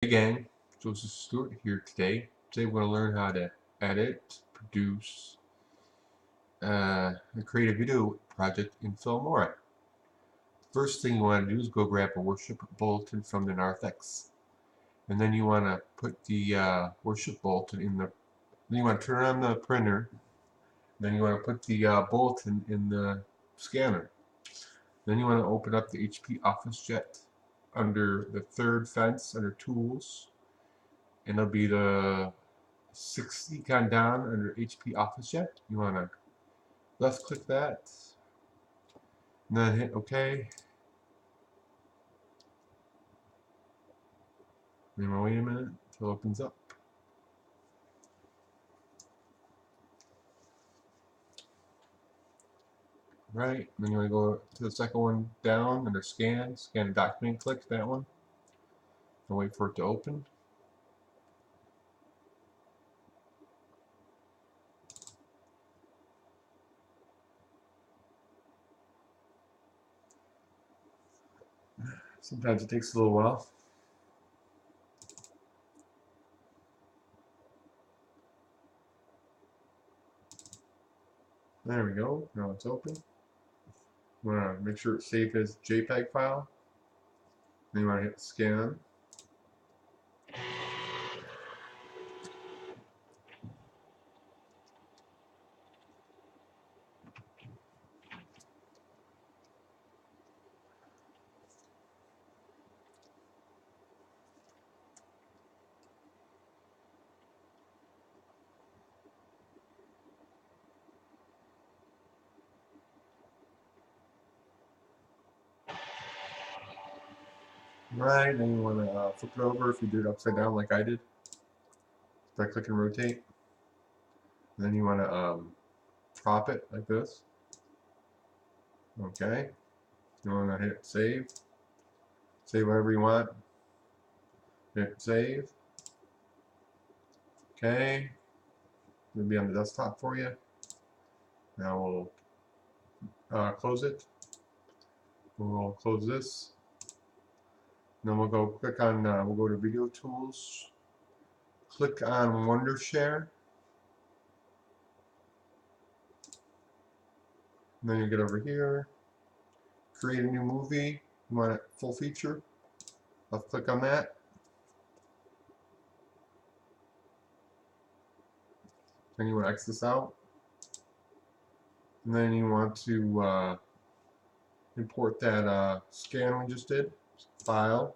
gang, Joseph Stewart here today. Today we're going to learn how to edit, produce, and create a video project in Filmora. First thing you want to do is go grab a worship bulletin from the narthex. And then you want to put the worship bulletin in the, then you want to turn on the printer. Then you want to put the bulletin in the scanner. Then you want to open up the HP OfficeJet under the third fence under Tools. And it'll be the 6th icon down under HP OfficeJet. You want to left click that, and then hit OK. And wait a minute until it opens up. Right, then you want to go to the second one down under scan a document, click that one, and wait for it to open. Sometimes it takes a little while. There we go, now it's open. You want to make sure it's saved as a JPEG file. Then you want to hit scan. Right, then you want to flip it over if you do it upside down like I did. Right click and rotate. And then you want to crop it like this. Okay. You want to hit save. Save whatever you want. Hit save. Okay. It'll be on the desktop for you. Now we'll close it. We'll close this. Then we'll go click on, we'll go to Video Tools. Click on Wondershare. And then you get over here. Create a new movie. You want it full feature. Left click on that. Then you want to X this out. And then you want to import that scan we just did. File.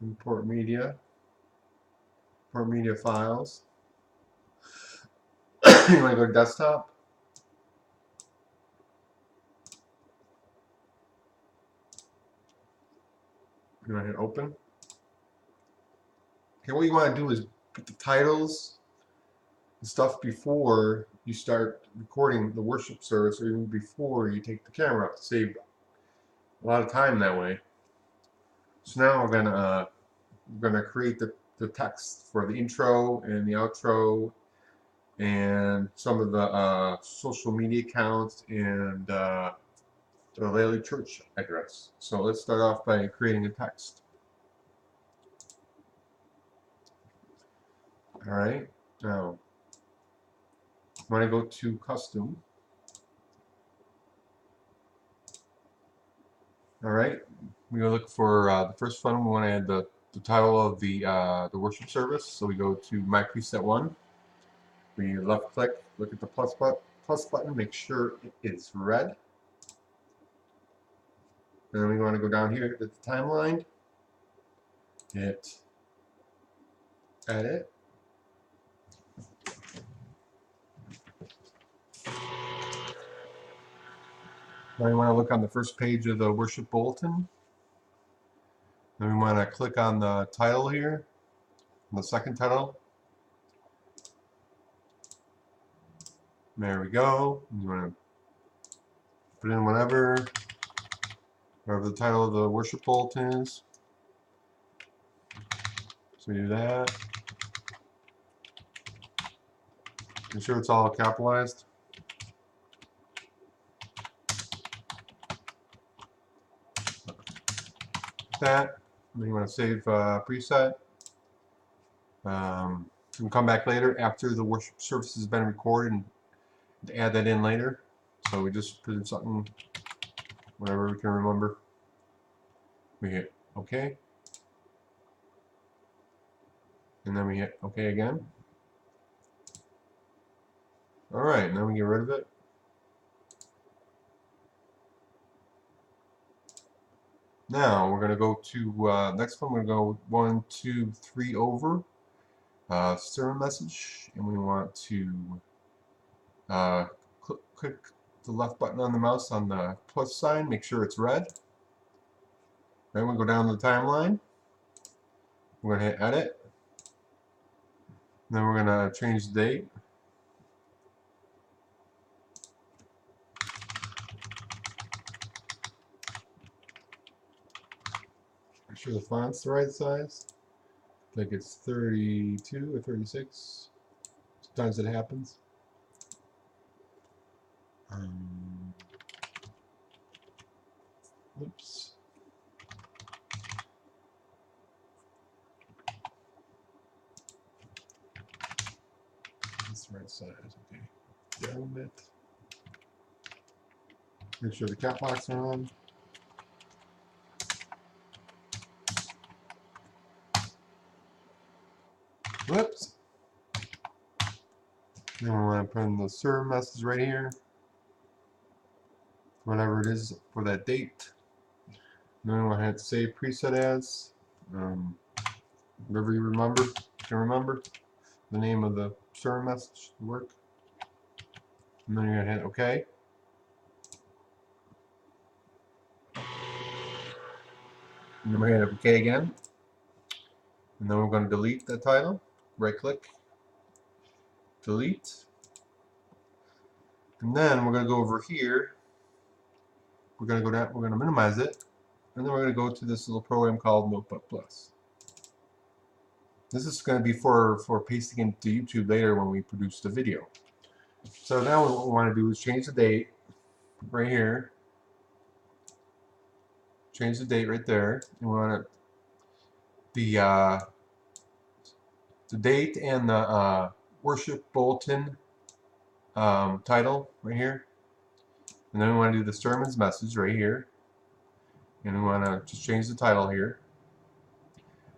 Import media. Import media files. You want to go to desktop. You want to hit open. Okay, what you want to do is put the titles and stuff before you start recording the worship service, or even before you take the camera up, to save a lot of time that way. So now we're gonna create the text for the intro and the outro and some of the social media accounts and the Lely Church address. So let's start off by creating a text. Alright, now when I go to custom, alright, we go look for the first one. We want to add the title of the worship service. So we go to My Preset 1. We left click, look at the plus button, make sure it is red. And then we want to go down here to the timeline, hit edit. Now we want to look on the first page of the worship bulletin. Then we want to click on the title here, the second title. There we go. You want to put in whatever the title of the worship bulletin is. So we do that. Make sure it's all capitalized. That. Then you want to save preset. You can come back later after the worship service has been recorded and add that in later. So we just put something, whatever we can remember. We hit OK. And then we hit OK again. Alright, now we get rid of it. Now we're going to go to next one. We're going to go 1, 2, 3 over sermon message, and we want to click the left button on the mouse on the plus sign, make sure it's red. Then we go down the timeline. We're going to hit edit. Then we're going to change the date. Make sure the font's the right size. I think it's 32 or 36. Sometimes it happens. Oops. That's the right size. Okay. Down a bit. Make sure the cap locks are on. Whoops. Then we want to put in the serve message right here. Whatever it is for that date. Then we want to hit save preset as. Whatever you can remember the name of the serve message to work. And then you're going to hit OK. And then we're going to hit OK again. And then we're going to delete that title. Right click. Delete. And then we're going to go over here. We're going to go down, we're going to minimize it. And then we're going to go to this little program called Notebook Plus. This is going to be for pasting into YouTube later when we produce the video. So now what we want to do is change the date right here. Change the date right there. And we want the date and the worship bulletin title right here. And then we want to do the sermon's message right here. And we want to just change the title here.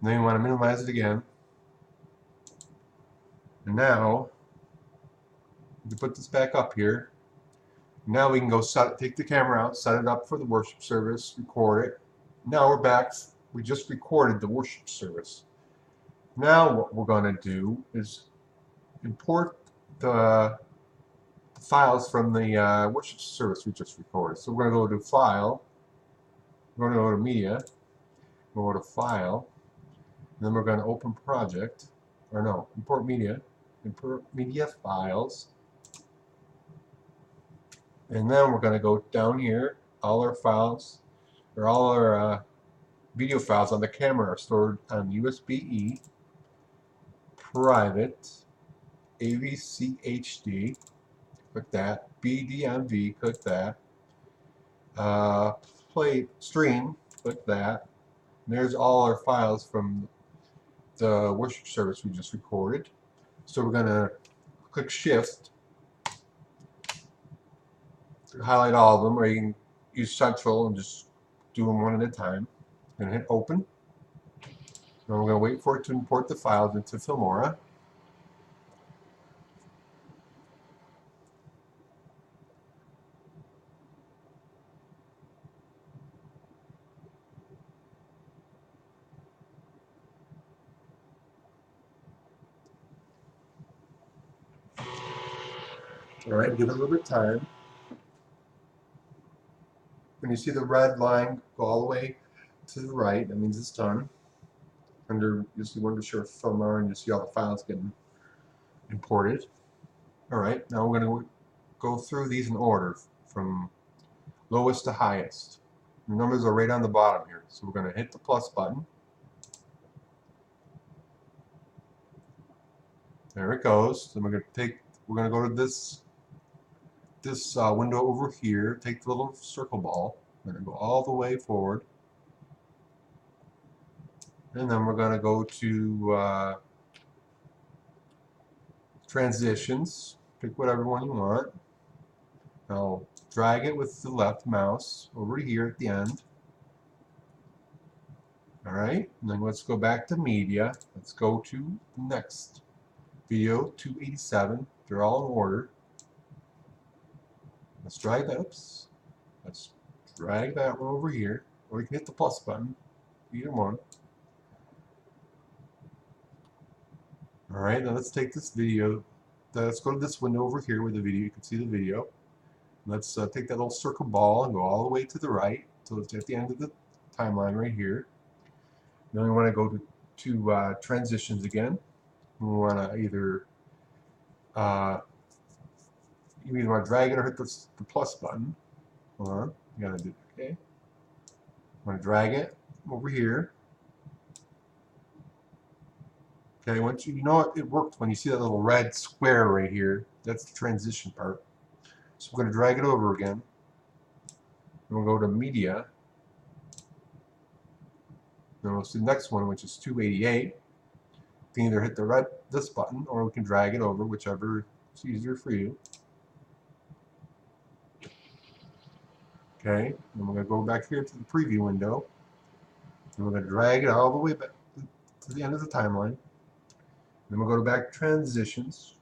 And then we want to minimize it again. And now we put this back up here. Now we can go take the camera out, set it up for the worship service, record it. Now we're back. We just recorded the worship service. Now what we're going to do is import the files from the worship service we just recorded. So we're going to go to File. We're going to go to Media. We'll go to File. And then we're going to open Project. Or no, Import Media. Import Media Files. And then we're going to go down here. All our files, or all our video files on the camera are stored on USB-E, private, AVC HD, click that, BDMV, click that, play stream, click that. And there's all our files from the worship service we just recorded. So we're going to click Shift to highlight all of them, or you can use Central and just do them one at a time. I'm going to hit Open. Now we're going to wait for it to import the files into Filmora. Alright, give it a little bit of time. When you see the red line go all the way to the right, that means it's done. Under, you see Wondershare Filmora, and you see all the files getting imported. Alright, now we're going to go through these in order from lowest to highest. The numbers are right on the bottom here. So we're going to hit the plus button. There it goes. Then we're going to go to this window over here, take the little circle ball. We're going to go all the way forward. And then we're going to go to transitions. Pick whatever one you want. I'll drag it with the left mouse over here at the end. Alright, and then let's go back to media. Let's go to the next video, 287. They're all in order. Let's drag that. Oops. Let's drag that one over here, or you can hit the plus button, either one. Alright, now let's take this video. Let's go to this window over here with the video. You can see the video. Let's take that little circle ball and go all the way to the right. So it's at the end of the timeline right here. Then we want to go to transitions again. We want to either you either want to drag it or hit the plus button. Hold on, you gotta do okay. Want to drag it over here. Okay, once you know it worked when you see that little red square right here. That's the transition part. So we're going to drag it over again. And we'll go to media. Then we'll see the next one, which is 288. You can either hit this button, or we can drag it over, whichever is easier for you. Okay, and we're going to go back here to the preview window. And we're going to drag it all the way back to the end of the timeline. Then we'll go back to transitions.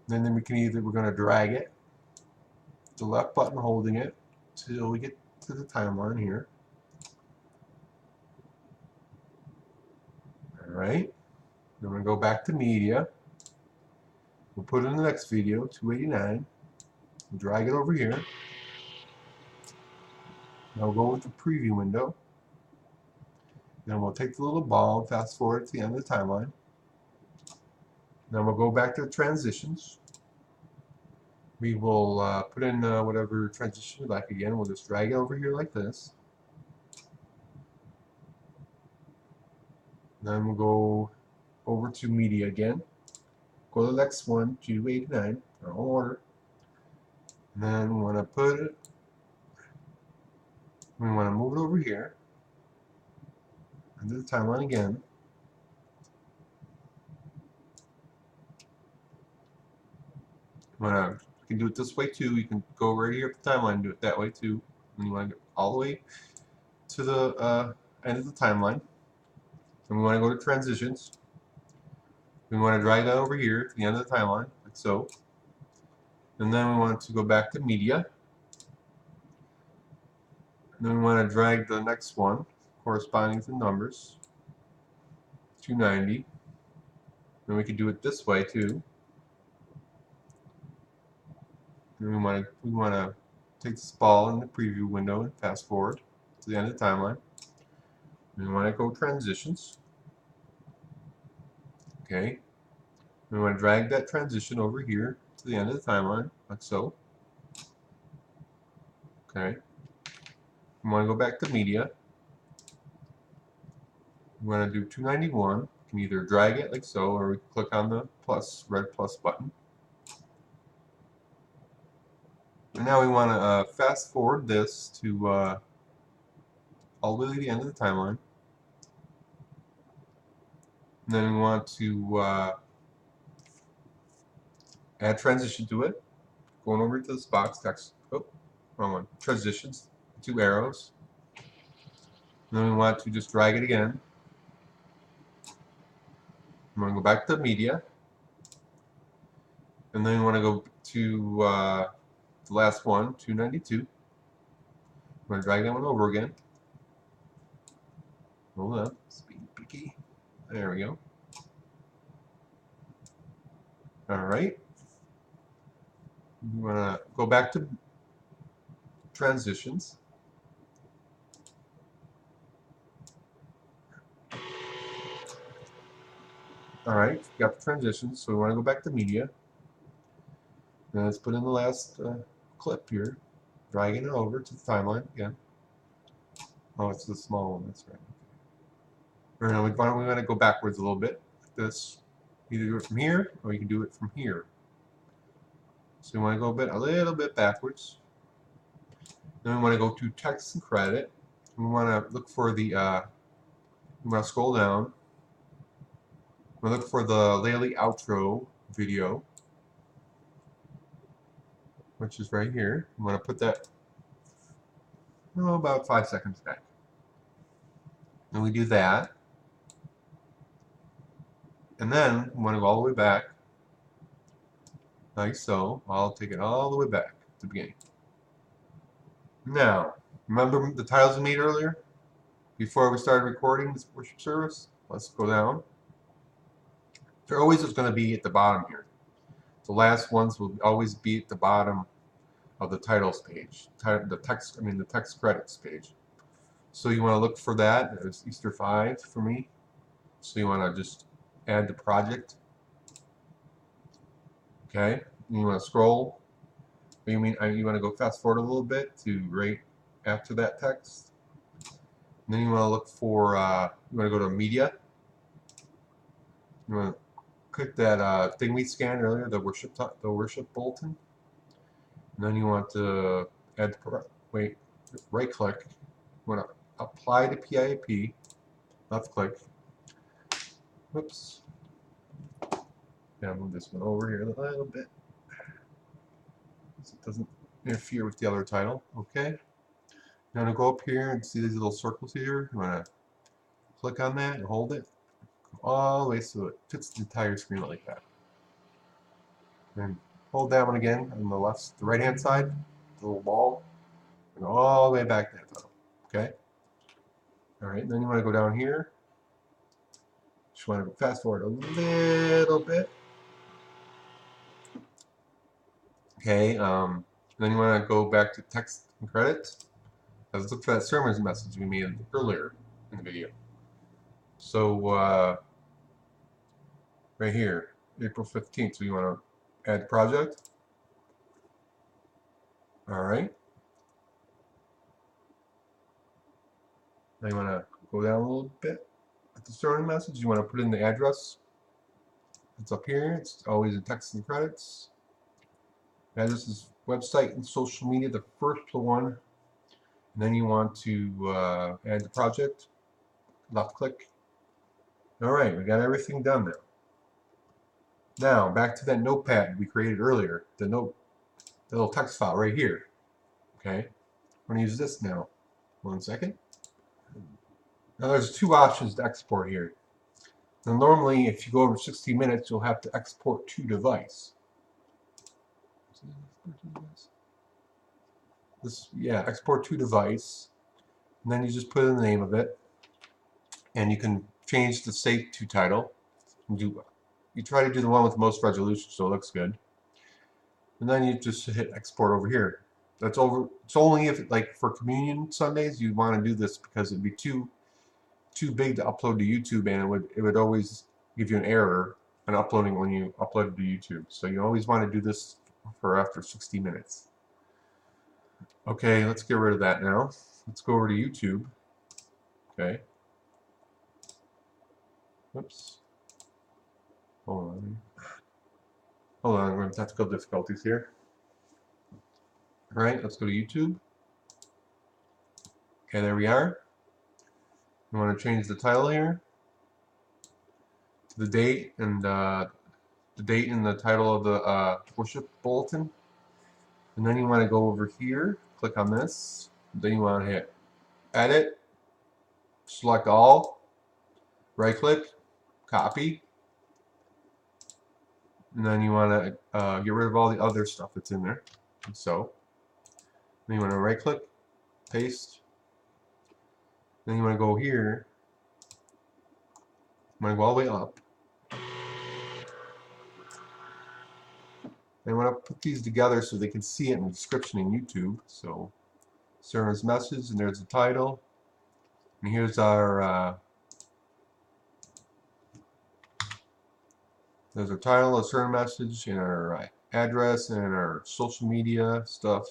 And then we're going to drag it, the left button holding it, till we get to the timeline here. Alright, then we're going to go back to media. We'll put it in the next video, 289. We'll drag it over here. Now we'll go with the preview window. Then we'll take the little ball and fast forward to the end of the timeline. Then we'll go back to transitions. We will put in whatever transition we like again. We'll just drag it over here like this. Then we'll go over to media again. Go to the next one, 289, our own order. And then we want to put it, we want to move it over here. Into the timeline again. You can do it this way too. You can go right here at the timeline and do it that way too. And you want to go all the way to the end of the timeline. And we want to go to transitions. We want to drag that over here to the end of the timeline, like so. And then we want to go back to media. And then we want to drag the next one corresponding to numbers, 290. Then we can do it this way too. And we want to take this ball in the preview window and fast forward to the end of the timeline. We want to go transitions. Okay. We want to drag that transition over here to the end of the timeline, like so. Okay. We want to go back to media. We want to do 291. You can either drag it like so, or we can click on the red plus button. And now we want to fast forward this to all the way to the end of the timeline. And then we want to add transition to it. Going over to this box, wrong one. Transitions, 2 arrows. And then we want to just drag it again. I'm going to go back to media. And then we want to go to the last one, 292. I'm going to drag that one over again. Hold on, speed picky. There we go. Alright. We want to go back to transitions. Alright, got the transitions, so we want to go back to media. Now let's put in the last clip here, dragging it over to the timeline again. Oh, it's the small one, that's right. Or no, we want to go backwards a little bit, like this. Either do it from here, or you can do it from here. So we want to go a little bit backwards. Then we want to go to text and credit. We want to look for the I'm going to scroll down. I'm going to look for the Lely outro video, which is right here. I'm going to put that about 5 seconds back. And we do that. And then I'm going to go all the way back. Like so. I'll take it all the way back to the beginning. Now, remember the titles we made earlier? Before we started recording this worship service? Let's go down. They're always just going to be at the bottom here. The last ones will always be at the bottom of the titles page, the text credits page. So you want to look for that. There's Easter 5 for me. So you want to just add the project. Okay. And you want to scroll. You want to go fast forward a little bit to right after that text. And then you want to look for. You want to go to media. You want to click that thing we scanned earlier, the worship bulletin. And then you want to add right click. You want to apply to PIP. Left click. Whoops. Yeah, move this one over here a little bit so it doesn't interfere with the other title. Okay. You want to go up here and see these little circles here. You want to click on that and hold it all the way so it fits the entire screen like that. And hold that one again on the right hand side, the little ball, and go all the way back to that title. Okay. All right. Then you want to go down here. Just want to fast forward a little bit. Okay, then you want to go back to text and credits. Let's look for that sermon message we made earlier in the video. So, right here, April 15th, so you want to add project. All right. Now you want to go down a little bit at the sermon message. You want to put in the address. It's up here. It's always in text and credits. Address is website and social media, the first one. And then you want to add the project. Left click. All right, we got everything done now. Now back to that notepad we created earlier. The little text file right here. Okay, I'm going to use this now. 1 second. Now there's 2 options to export here. Now normally, if you go over 60 minutes, you'll have to export to device. Export to device, and then you just put in the name of it, and you can change the save to title. You try to do the one with the most resolution, so it looks good, and then you just hit export over here. It's only if, like, for communion Sundays, you want to do this because it'd be too big to upload to YouTube, and it would always give you an error on uploading when you upload it to YouTube. So you always want to do this for after 60 minutes. Okay, let's get rid of that now. Let's go over to YouTube. Okay. Whoops. Hold on, we're having technical difficulties here. All right, let's go to YouTube. Okay, there we are. You want to change the title here to the date and the title of the worship bulletin. And then you want to go over here, click on this. Then you want to hit edit, select all, right click, copy. And then you want to get rid of all the other stuff that's in there. So then you want to right click, paste. Then you want to go here. You want to go all the way up. And I want to put these together so they can see it in the description in YouTube. So, sermon's message, and there's the title. And here's our title, a sermon message, and our address, and our social media stuff.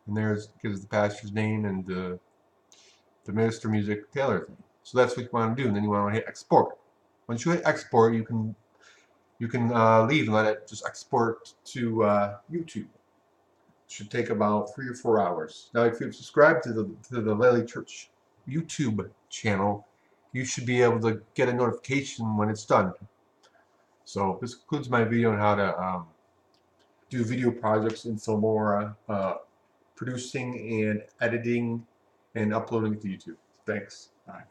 And gives the pastor's name and the minister music Taylor thing. So that's what you want to do. And then you want to hit export. Once you hit export, you can leave and let it just export to YouTube. It should take about 3 or 4 hours. Now, if you've subscribed to the Lely Church YouTube channel you should be able to get a notification when it's done. So this concludes my video on how to do video projects in Filmora, producing and editing and uploading to YouTube. Thanks. Bye.